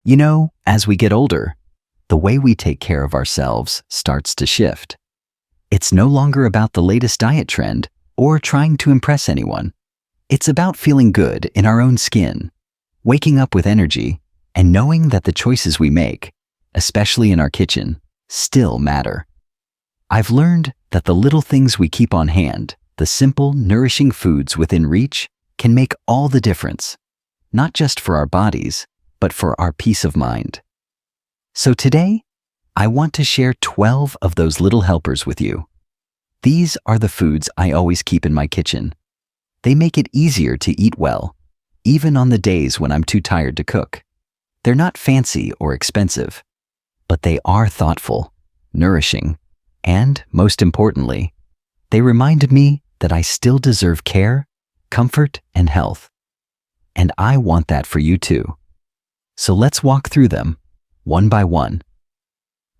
As we get older, the way we take care of ourselves starts to shift. It's no longer about the latest diet trend or trying to impress anyone. It's about feeling good in our own skin, waking up with energy, and knowing that the choices we make, especially in our kitchen, still matter. I've learned that the little things we keep on hand, the simple, nourishing foods within reach, can make all the difference, not just for our bodies, but for our peace of mind. So today, I want to share 12 of those little helpers with you. These are the foods I always keep in my kitchen. They make it easier to eat well, even on the days when I'm too tired to cook. They're not fancy or expensive, but they are thoughtful, nourishing, and, most importantly, they remind me that I still deserve care, comfort, and health. And I want that for you too. So let's walk through them, one by one.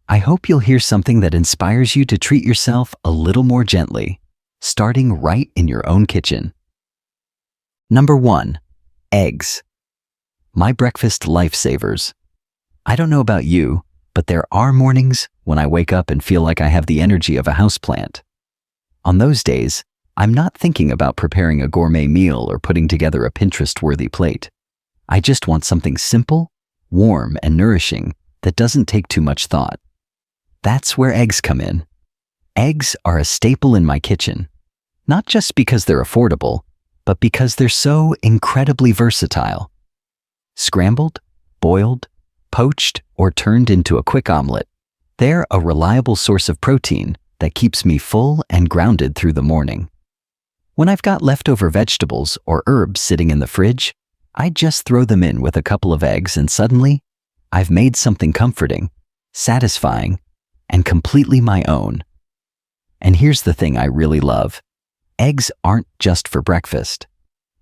I hope you'll hear something that inspires you to treat yourself a little more gently, starting right in your own kitchen. Number 1, eggs. My breakfast lifesavers. I don't know about you, but there are mornings when I wake up and feel like I have the energy of a houseplant. On those days, I'm not thinking about preparing a gourmet meal or putting together a Pinterest-worthy plate. I just want something simple, warm, and nourishing that doesn't take too much thought. That's where eggs come in. Eggs are a staple in my kitchen, not just because they're affordable, but because they're so incredibly versatile. Scrambled, boiled, poached, or turned into a quick omelet, they're a reliable source of protein that keeps me full and grounded through the morning. When I've got leftover vegetables or herbs sitting in the fridge, I just throw them in with a couple of eggs and suddenly, I've made something comforting, satisfying, and completely my own. And here's the thing I really love. Eggs aren't just for breakfast.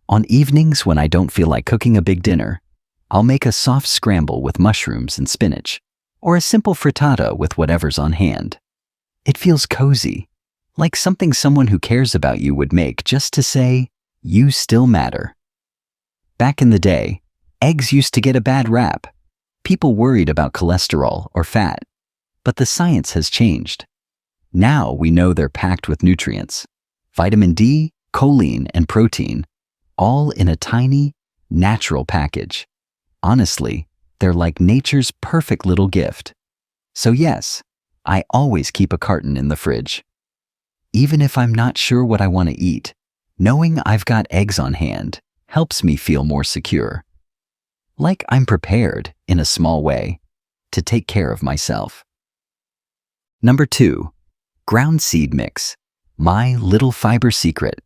On evenings when I don't feel like cooking a big dinner, I'll make a soft scramble with mushrooms and spinach, or a simple frittata with whatever's on hand. It feels cozy, like something someone who cares about you would make just to say, you still matter. Back in the day, eggs used to get a bad rap. People worried about cholesterol or fat, but the science has changed. Now we know they're packed with nutrients, vitamin D, choline, and protein, all in a tiny, natural package. Honestly, they're like nature's perfect little gift. So yes, I always keep a carton in the fridge. Even if I'm not sure what I want to eat, knowing I've got eggs on hand helps me feel more secure. Like I'm prepared, in a small way, to take care of myself. Number 2, ground seed mix. My little fiber secret.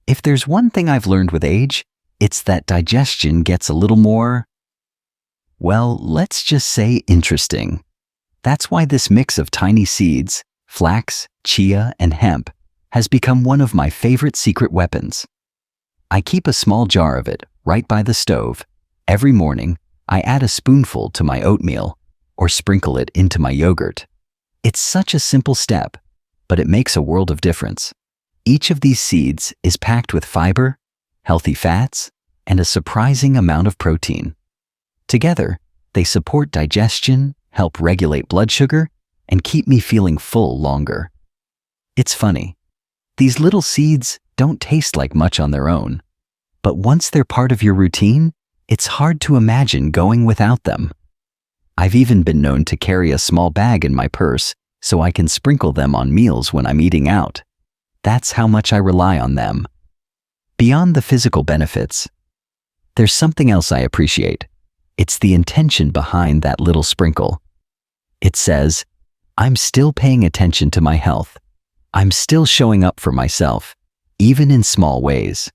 If there's one thing I've learned with age, it's that digestion gets a little more, well, let's just say interesting. That's why this mix of tiny seeds, flax, chia, and hemp, has become one of my favorite secret weapons. I keep a small jar of it right by the stove. Every morning, I add a spoonful to my oatmeal or sprinkle it into my yogurt. It's such a simple step, but it makes a world of difference. Each of these seeds is packed with fiber, healthy fats, and a surprising amount of protein. Together, they support digestion, help regulate blood sugar, and keep me feeling full longer. It's funny. These little seeds don't taste like much on their own, but once they're part of your routine, it's hard to imagine going without them. I've even been known to carry a small bag in my purse so I can sprinkle them on meals when I'm eating out. That's how much I rely on them. Beyond the physical benefits, there's something else I appreciate. It's the intention behind that little sprinkle. It says, I'm still paying attention to my health. I'm still showing up for myself, even in small ways.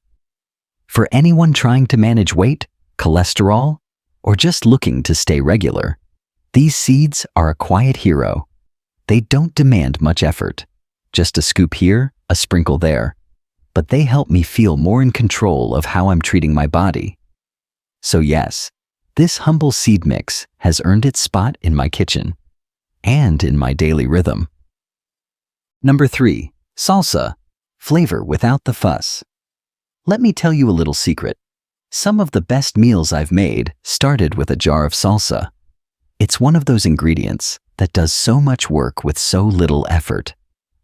For anyone trying to manage weight, cholesterol, or just looking to stay regular, these seeds are a quiet hero. They don't demand much effort. Just a scoop here, a sprinkle there. But they help me feel more in control of how I'm treating my body. So yes, this humble seed mix has earned its spot in my kitchen and in my daily rhythm. Number 3, salsa, flavor without the fuss. Let me tell you a little secret. Some of the best meals I've made started with a jar of salsa. It's one of those ingredients that does so much work with so little effort.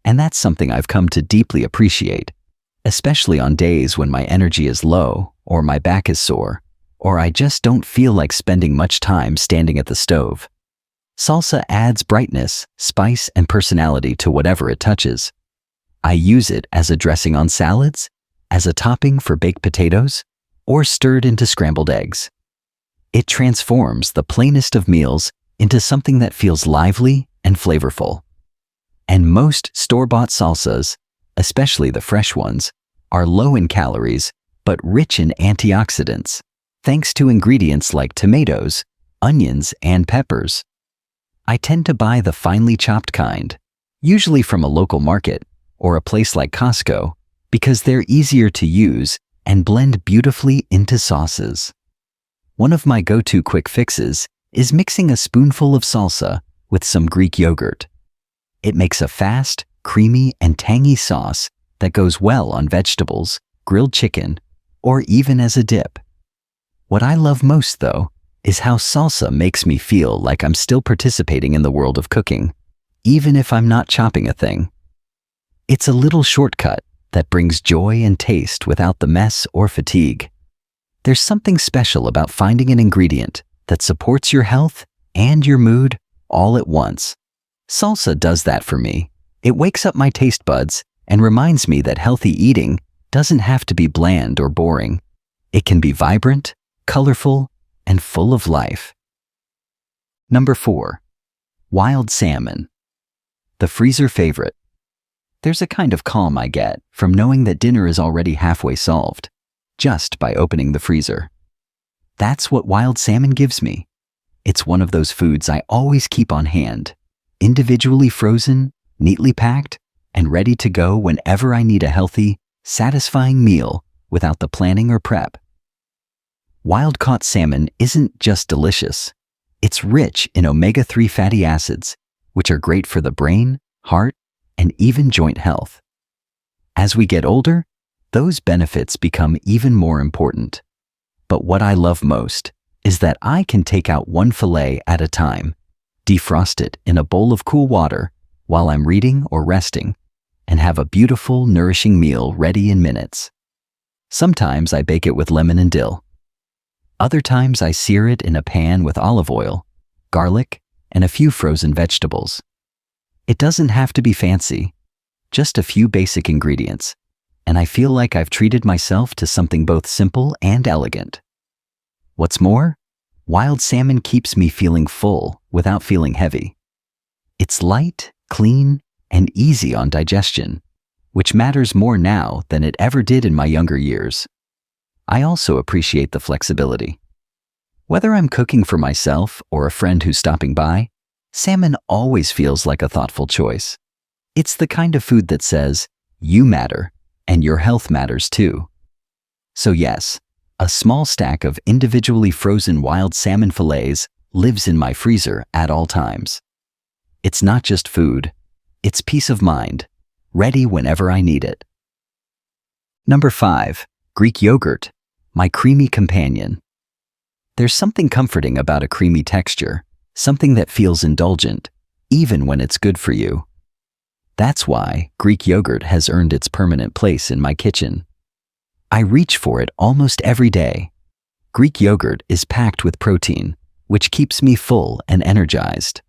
And that's something I've come to deeply appreciate, especially on days when my energy is low, or my back is sore, or I just don't feel like spending much time standing at the stove. Salsa adds brightness, spice, and personality to whatever it touches. I use it as a dressing on salads, as a topping for baked potatoes, or stirred into scrambled eggs. It transforms the plainest of meals into something that feels lively and flavorful. And most store-bought salsas, especially the fresh ones, are low in calories but rich in antioxidants, thanks to ingredients like tomatoes, onions, and peppers. I tend to buy the finely chopped kind, usually from a local market or a place like Costco, because they're easier to use and blend beautifully into sauces. One of my go-to quick fixes is mixing a spoonful of salsa with some Greek yogurt. It makes a fast, creamy, and tangy sauce that goes well on vegetables, grilled chicken, or even as a dip. What I love most, though, is how salsa makes me feel like I'm still participating in the world of cooking, even if I'm not chopping a thing. It's a little shortcut that brings joy and taste without the mess or fatigue. There's something special about finding an ingredient that supports your health and your mood all at once. Salsa does that for me. It wakes up my taste buds and reminds me that healthy eating doesn't have to be bland or boring. It can be vibrant, colorful, and full of life. Number 4. Wild salmon. The freezer favorite. There's a kind of calm I get from knowing that dinner is already halfway solved, just by opening the freezer. That's what wild salmon gives me. It's one of those foods I always keep on hand, individually frozen, neatly packed, and ready to go whenever I need a healthy, satisfying meal without the planning or prep. Wild-caught salmon isn't just delicious. It's rich in omega-3 fatty acids, which are great for the brain, heart, and even joint health. As we get older, those benefits become even more important. But what I love most is that I can take out one fillet at a time, defrost it in a bowl of cool water while I'm reading or resting, and have a beautiful, nourishing meal ready in minutes. Sometimes I bake it with lemon and dill. Other times I sear it in a pan with olive oil, garlic, and a few frozen vegetables. It doesn't have to be fancy, just a few basic ingredients, and I feel like I've treated myself to something both simple and elegant. What's more, wild salmon keeps me feeling full without feeling heavy. It's light, clean, and easy on digestion, which matters more now than it ever did in my younger years. I also appreciate the flexibility. Whether I'm cooking for myself or a friend who's stopping by, salmon always feels like a thoughtful choice. It's the kind of food that says, you matter, and your health matters too. So yes, a small stack of individually frozen wild salmon fillets lives in my freezer at all times. It's not just food, it's peace of mind, ready whenever I need it. Number 5. Greek yogurt, my creamy companion. There's something comforting about a creamy texture, something that feels indulgent, even when it's good for you. That's why Greek yogurt has earned its permanent place in my kitchen. I reach for it almost every day. Greek yogurt is packed with protein, which keeps me full and energized.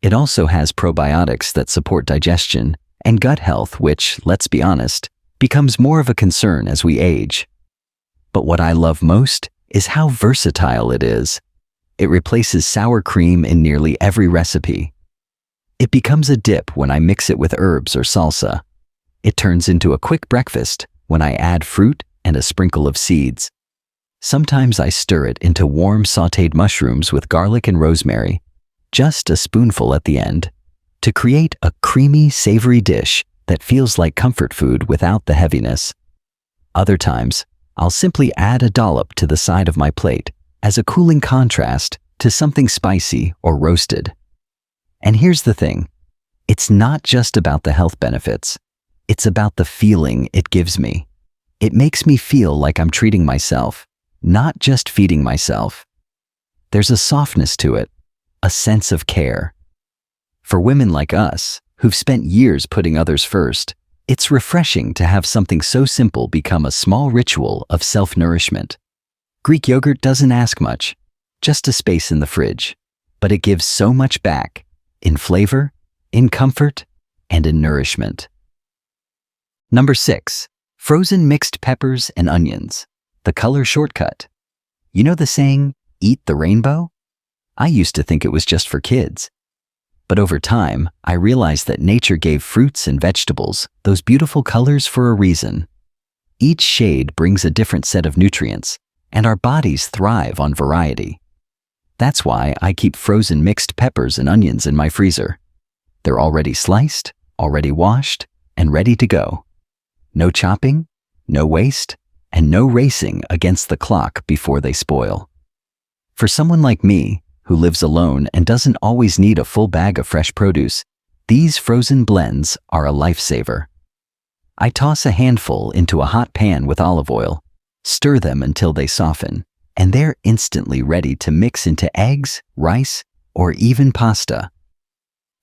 It also has probiotics that support digestion and gut health, which, let's be honest, becomes more of a concern as we age. But what I love most is how versatile it is. It replaces sour cream in nearly every recipe. It becomes a dip when I mix it with herbs or salsa. It turns into a quick breakfast when I add fruit and a sprinkle of seeds. Sometimes I stir it into warm sautéed mushrooms with garlic and rosemary, just a spoonful at the end, to create a creamy, savory dish that feels like comfort food without the heaviness. Other times, I'll simply add a dollop to the side of my plate as a cooling contrast to something spicy or roasted. And here's the thing, it's not just about the health benefits, it's about the feeling it gives me. It makes me feel like I'm treating myself, not just feeding myself. There's a softness to it, a sense of care. For women like us, who've spent years putting others first, it's refreshing to have something so simple become a small ritual of self-nourishment. Greek yogurt doesn't ask much, just a space in the fridge, but it gives so much back, in flavor, in comfort, and in nourishment. Number 6. Frozen mixed peppers and onions. The color shortcut. You know the saying, eat the rainbow? I used to think it was just for kids. But over time, I realized that nature gave fruits and vegetables those beautiful colors for a reason. Each shade brings a different set of nutrients, and our bodies thrive on variety. That's why I keep frozen mixed peppers and onions in my freezer. They're already sliced, already washed, and ready to go. No chopping, no waste, and no racing against the clock before they spoil. For someone like me, who lives alone and doesn't always need a full bag of fresh produce, these frozen blends are a lifesaver. I toss a handful into a hot pan with olive oil, stir them until they soften, and they're instantly ready to mix into eggs, rice, or even pasta.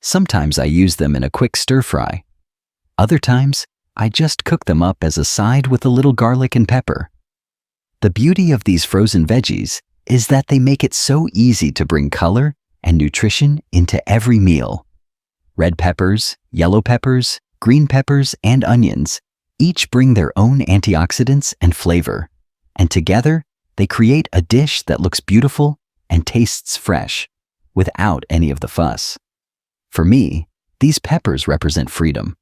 Sometimes I use them in a quick stir-fry. Other times, I just cook them up as a side with a little garlic and pepper. The beauty of these frozen veggies is that they make it so easy to bring color and nutrition into every meal. Red peppers, yellow peppers, green peppers, and onions each bring their own antioxidants and flavor, and together they create a dish that looks beautiful and tastes fresh, without any of the fuss. For me, these peppers represent freedom.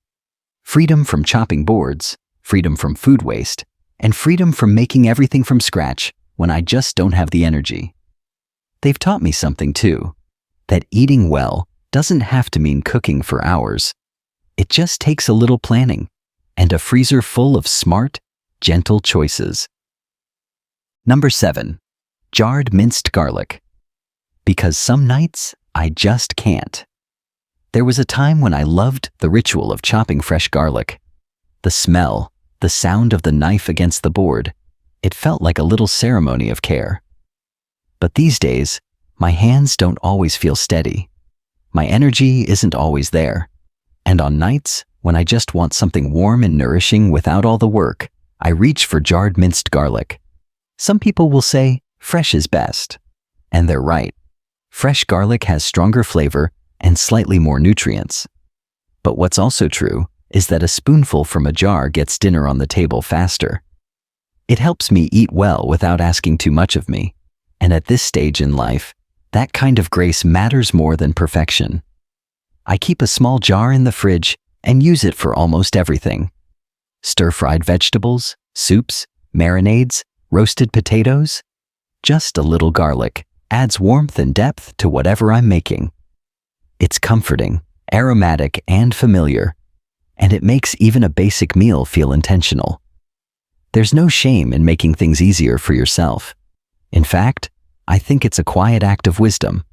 Freedom from chopping boards, freedom from food waste, and freedom from making everything from scratch when I just don't have the energy. They've taught me something too, that eating well doesn't have to mean cooking for hours. It just takes a little planning and a freezer full of smart, gentle choices. Number 7. Jarred minced garlic. Because some nights, I just can't. There was a time when I loved the ritual of chopping fresh garlic. The smell, the sound of the knife against the board, it felt like a little ceremony of care. But these days, my hands don't always feel steady. My energy isn't always there. And on nights, when I just want something warm and nourishing without all the work, I reach for jarred minced garlic. Some people will say, fresh is best. And they're right. Fresh garlic has stronger flavor and slightly more nutrients. But what's also true is that a spoonful from a jar gets dinner on the table faster. It helps me eat well without asking too much of me. And at this stage in life, that kind of grace matters more than perfection. I keep a small jar in the fridge and use it for almost everything. Stir-fried vegetables, soups, marinades, roasted potatoes. Just a little garlic adds warmth and depth to whatever I'm making. It's comforting, aromatic, and familiar, and it makes even a basic meal feel intentional. There's no shame in making things easier for yourself. In fact, I think it's a quiet act of wisdom.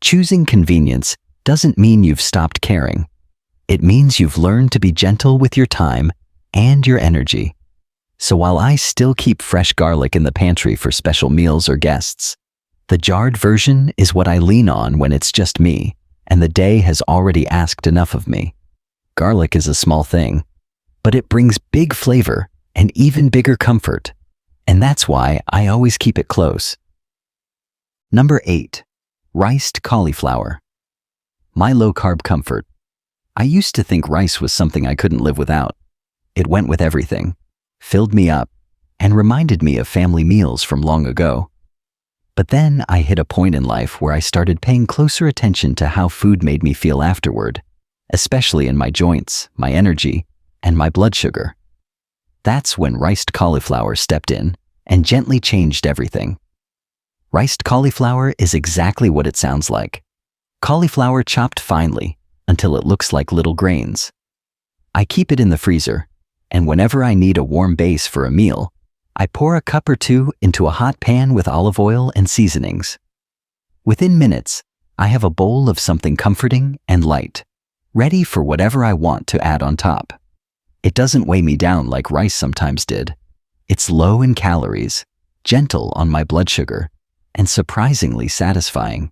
Choosing convenience doesn't mean you've stopped caring. It means you've learned to be gentle with your time and your energy. So while I still keep fresh garlic in the pantry for special meals or guests, the jarred version is what I lean on when it's just me and the day has already asked enough of me. Garlic is a small thing, but it brings big flavor and even bigger comfort, and that's why I always keep it close. Number 8. Riced cauliflower. My low-carb comfort. I used to think rice was something I couldn't live without. It went with everything, filled me up, and reminded me of family meals from long ago. But then I hit a point in life where I started paying closer attention to how food made me feel afterward, especially in my joints, my energy, and my blood sugar. That's when riced cauliflower stepped in and gently changed everything. Riced cauliflower is exactly what it sounds like. Cauliflower chopped finely until it looks like little grains. I keep it in the freezer, and whenever I need a warm base for a meal, I pour a cup or two into a hot pan with olive oil and seasonings. Within minutes, I have a bowl of something comforting and light, ready for whatever I want to add on top. It doesn't weigh me down like rice sometimes did. It's low in calories, gentle on my blood sugar, and surprisingly satisfying.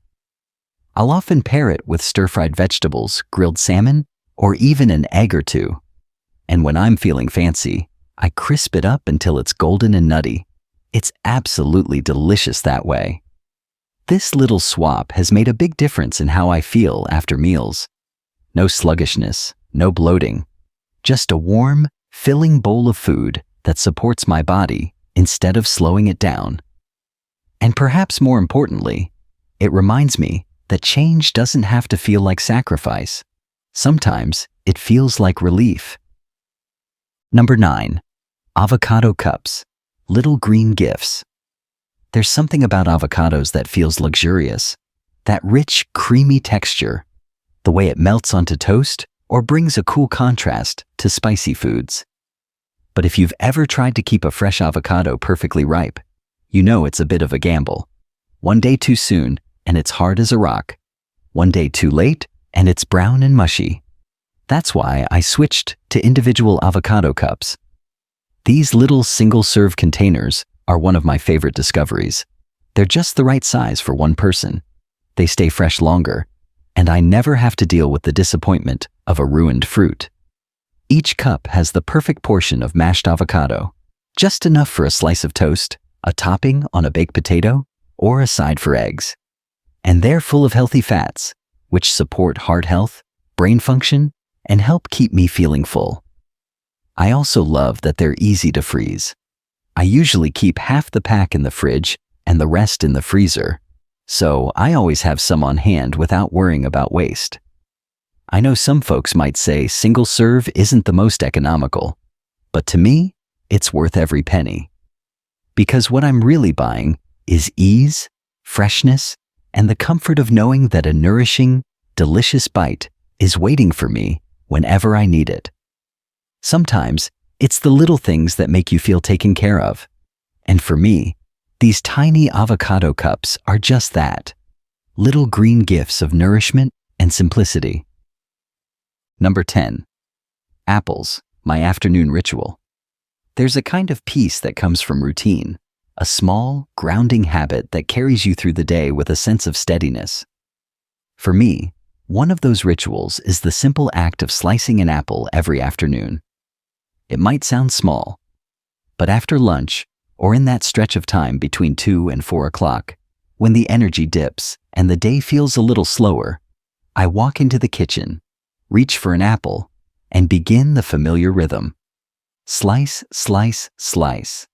I'll often pair it with stir-fried vegetables, grilled salmon, or even an egg or two. And when I'm feeling fancy, I crisp it up until it's golden and nutty. It's absolutely delicious that way. This little swap has made a big difference in how I feel after meals. No sluggishness, no bloating. Just a warm, filling bowl of food that supports my body instead of slowing it down. And perhaps more importantly, it reminds me that change doesn't have to feel like sacrifice. Sometimes it feels like relief. Number 9. Avocado cups. Little green gifts. There's something about avocados that feels luxurious. That rich, creamy texture. The way it melts onto toast or brings a cool contrast to spicy foods. But if you've ever tried to keep a fresh avocado perfectly ripe, you know it's a bit of a gamble. One day too soon, and it's hard as a rock. One day too late, and it's brown and mushy. That's why I switched to individual avocado cups. These little single-serve containers are one of my favorite discoveries. They're just the right size for one person. They stay fresh longer, and I never have to deal with the disappointment of a ruined fruit. Each cup has the perfect portion of mashed avocado, just enough for a slice of toast, a topping on a baked potato, or a side for eggs. And they're full of healthy fats, which support heart health, brain function, and help keep me feeling full. I also love that they're easy to freeze. I usually keep half the pack in the fridge and the rest in the freezer, so I always have some on hand without worrying about waste. I know some folks might say single serve isn't the most economical, but to me, it's worth every penny. Because what I'm really buying is ease, freshness, and the comfort of knowing that a nourishing, delicious bite is waiting for me whenever I need it. Sometimes, it's the little things that make you feel taken care of. And for me, these tiny avocado cups are just that. Little green gifts of nourishment and simplicity. Number 10. Apples, my afternoon ritual. There's a kind of peace that comes from routine, a small, grounding habit that carries you through the day with a sense of steadiness. For me, one of those rituals is the simple act of slicing an apple every afternoon. It might sound small, but after lunch, or in that stretch of time between 2 and 4 o'clock, when the energy dips and the day feels a little slower, I walk into the kitchen, reach for an apple, and begin the familiar rhythm. Slice, slice, slice.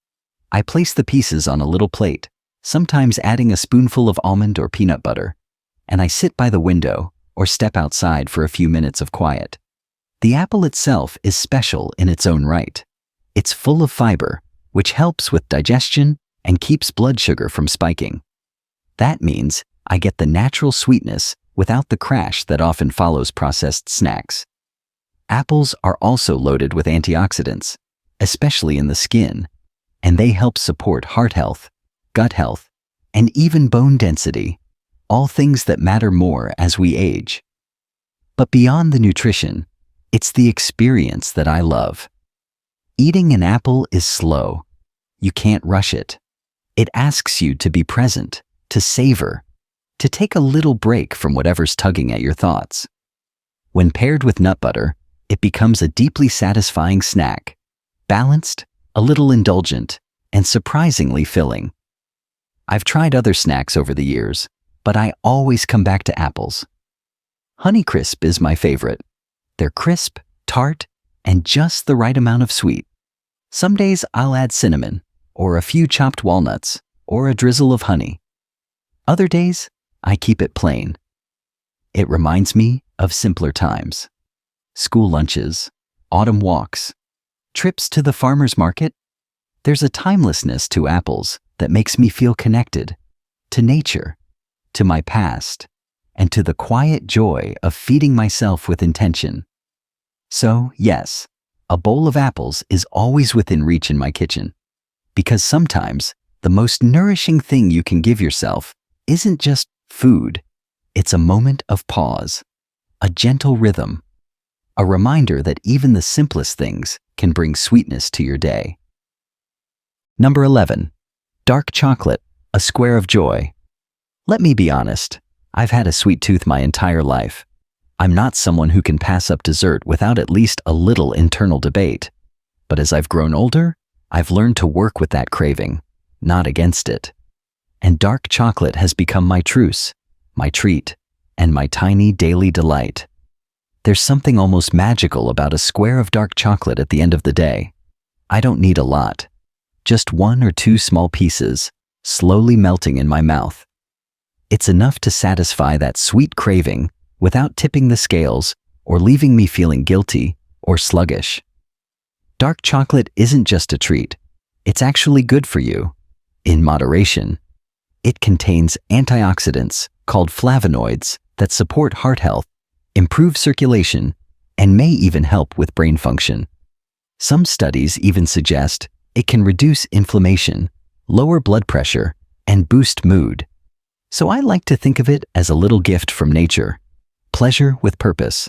I place the pieces on a little plate, sometimes adding a spoonful of almond or peanut butter, and I sit by the window or step outside for a few minutes of quiet. The apple itself is special in its own right. It's full of fiber, which helps with digestion and keeps blood sugar from spiking. That means I get the natural sweetness without the crash that often follows processed snacks. Apples are also loaded with antioxidants, especially in the skin, and they help support heart health, gut health, and even bone density, all things that matter more as we age. But beyond the nutrition, it's the experience that I love. Eating an apple is slow. You can't rush it. It asks you to be present, to savor, to take a little break from whatever's tugging at your thoughts. When paired with nut butter, it becomes a deeply satisfying snack, balanced, a little indulgent, and surprisingly filling. I've tried other snacks over the years, but I always come back to apples. Honeycrisp is my favorite. They're crisp, tart, and just the right amount of sweet. Some days I'll add cinnamon, or a few chopped walnuts, or a drizzle of honey. Other days, I keep it plain. It reminds me of simpler times. School lunches, autumn walks, trips to the farmer's market. There's a timelessness to apples that makes me feel connected to nature, to my past, and to the quiet joy of feeding myself with intention. So, yes, a bowl of apples is always within reach in my kitchen, because sometimes the most nourishing thing you can give yourself isn't just food, it's a moment of pause, a gentle rhythm, a reminder that even the simplest things can bring sweetness to your day. Number 11. Dark chocolate, a square of joy. Let me be honest, I've had a sweet tooth my entire life. I'm not someone who can pass up dessert without at least a little internal debate. But as I've grown older, I've learned to work with that craving, not against it. And dark chocolate has become my truce, my treat, and my tiny daily delight. There's something almost magical about a square of dark chocolate at the end of the day. I don't need a lot. Just 1 or 2 small pieces, slowly melting in my mouth. It's enough to satisfy that sweet craving without tipping the scales or leaving me feeling guilty or sluggish. Dark chocolate isn't just a treat. It's actually good for you, in moderation. It contains antioxidants called flavonoids that support heart health, improve circulation, and may even help with brain function. Some studies even suggest it can reduce inflammation, lower blood pressure, and boost mood. So I like to think of it as a little gift from nature, pleasure with purpose.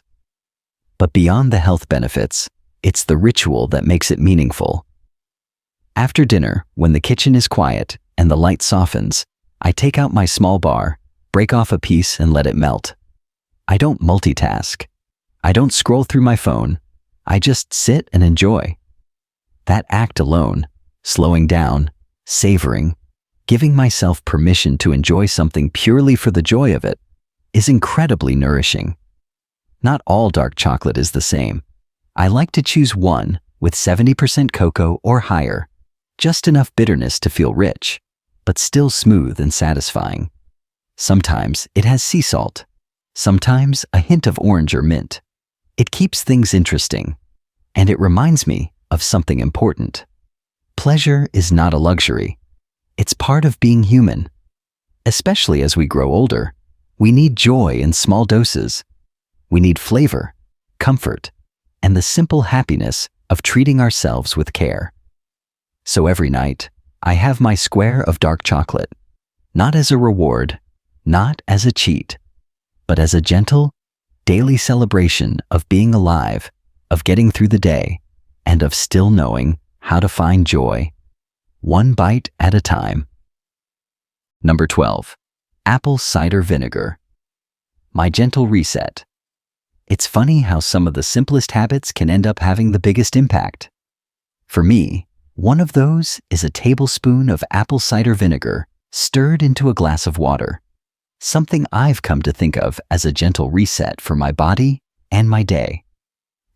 But beyond the health benefits, it's the ritual that makes it meaningful. After dinner, when the kitchen is quiet and the light softens, I take out my small bar, break off a piece and let it melt. I don't multitask. I don't scroll through my phone. I just sit and enjoy. That act alone, slowing down, savoring, giving myself permission to enjoy something purely for the joy of it, is incredibly nourishing. Not all dark chocolate is the same. I like to choose one with 70% cocoa or higher, just enough bitterness to feel rich, but still smooth and satisfying. Sometimes it has sea salt, sometimes a hint of orange or mint. It keeps things interesting, and it reminds me of something important. Pleasure is not a luxury. It's part of being human. Especially as we grow older, we need joy in small doses. We need flavor, comfort, and the simple happiness of treating ourselves with care. So every night, I have my square of dark chocolate, not as a reward, not as a cheat, but as a gentle, daily celebration of being alive, of getting through the day, and of still knowing how to find joy, one bite at a time. Number 12. Apple cider vinegar. My gentle reset. It's funny how some of the simplest habits can end up having the biggest impact. For me, one of those is a tablespoon of apple cider vinegar stirred into a glass of water, something I've come to think of as a gentle reset for my body and my day.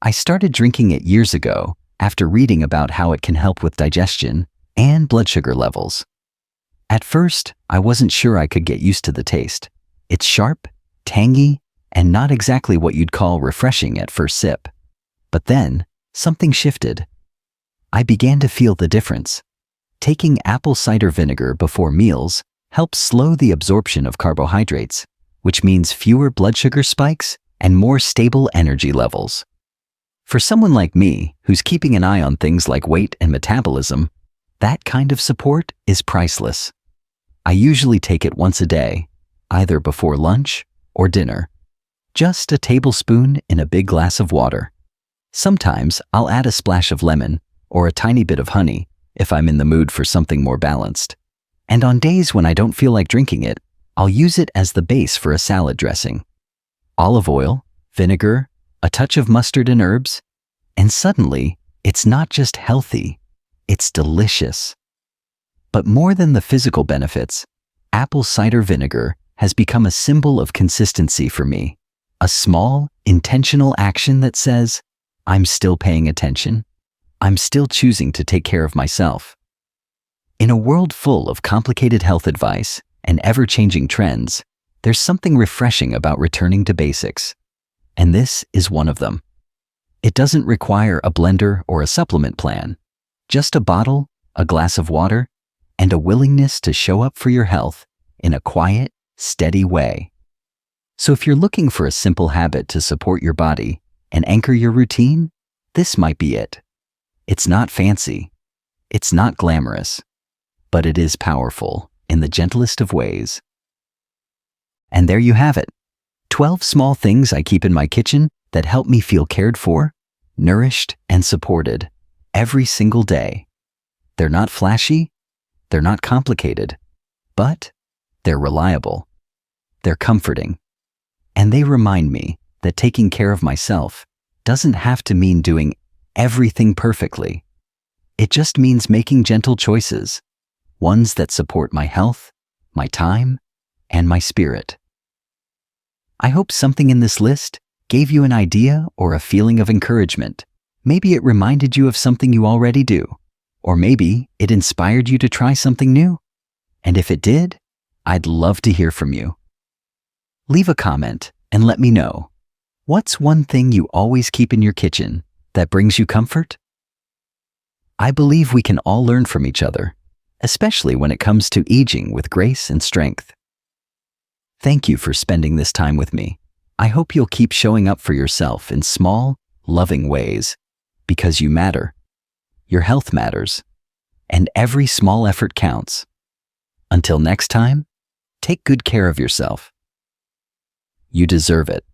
I started drinking it years ago after reading about how it can help with digestion and blood sugar levels. At first, I wasn't sure I could get used to the taste. It's sharp, tangy, and not exactly what you'd call refreshing at first sip. But then, something shifted. I began to feel the difference. Taking apple cider vinegar before meals helps slow the absorption of carbohydrates, which means fewer blood sugar spikes and more stable energy levels. For someone like me, who's keeping an eye on things like weight and metabolism, that kind of support is priceless. I usually take it once a day, either before lunch or dinner. Just a tablespoon in a big glass of water. Sometimes I'll add a splash of lemon or a tiny bit of honey if I'm in the mood for something more balanced. And on days when I don't feel like drinking it, I'll use it as the base for a salad dressing. Olive oil, vinegar, a touch of mustard and herbs, and suddenly, it's not just healthy, it's delicious. But more than the physical benefits, apple cider vinegar has become a symbol of consistency for me. A small, intentional action that says, I'm still paying attention. I'm still choosing to take care of myself. In a world full of complicated health advice and ever-changing trends, there's something refreshing about returning to basics. And this is one of them. It doesn't require a blender or a supplement plan, just a bottle, a glass of water, and a willingness to show up for your health in a quiet, steady way. So if you're looking for a simple habit to support your body and anchor your routine, this might be it. It's not fancy, it's not glamorous, but it is powerful in the gentlest of ways. And there you have it. 12 small things I keep in my kitchen that help me feel cared for, nourished, and supported every single day. They're not flashy, They're not complicated, but they're reliable. They're comforting. And they remind me that taking care of myself doesn't have to mean doing everything perfectly. It just means making gentle choices, ones that support my health, my time, and my spirit. I hope something in this list gave you an idea or a feeling of encouragement. Maybe it reminded you of something you already do, or maybe it inspired you to try something new. And if it did, I'd love to hear from you. Leave a comment and let me know. What's one thing you always keep in your kitchen that brings you comfort? I believe we can all learn from each other, especially when it comes to aging with grace and strength. Thank you for spending this time with me. I hope you'll keep showing up for yourself in small, loving ways, because you matter. Your health matters, and every small effort counts. Until next time, take good care of yourself. You deserve it.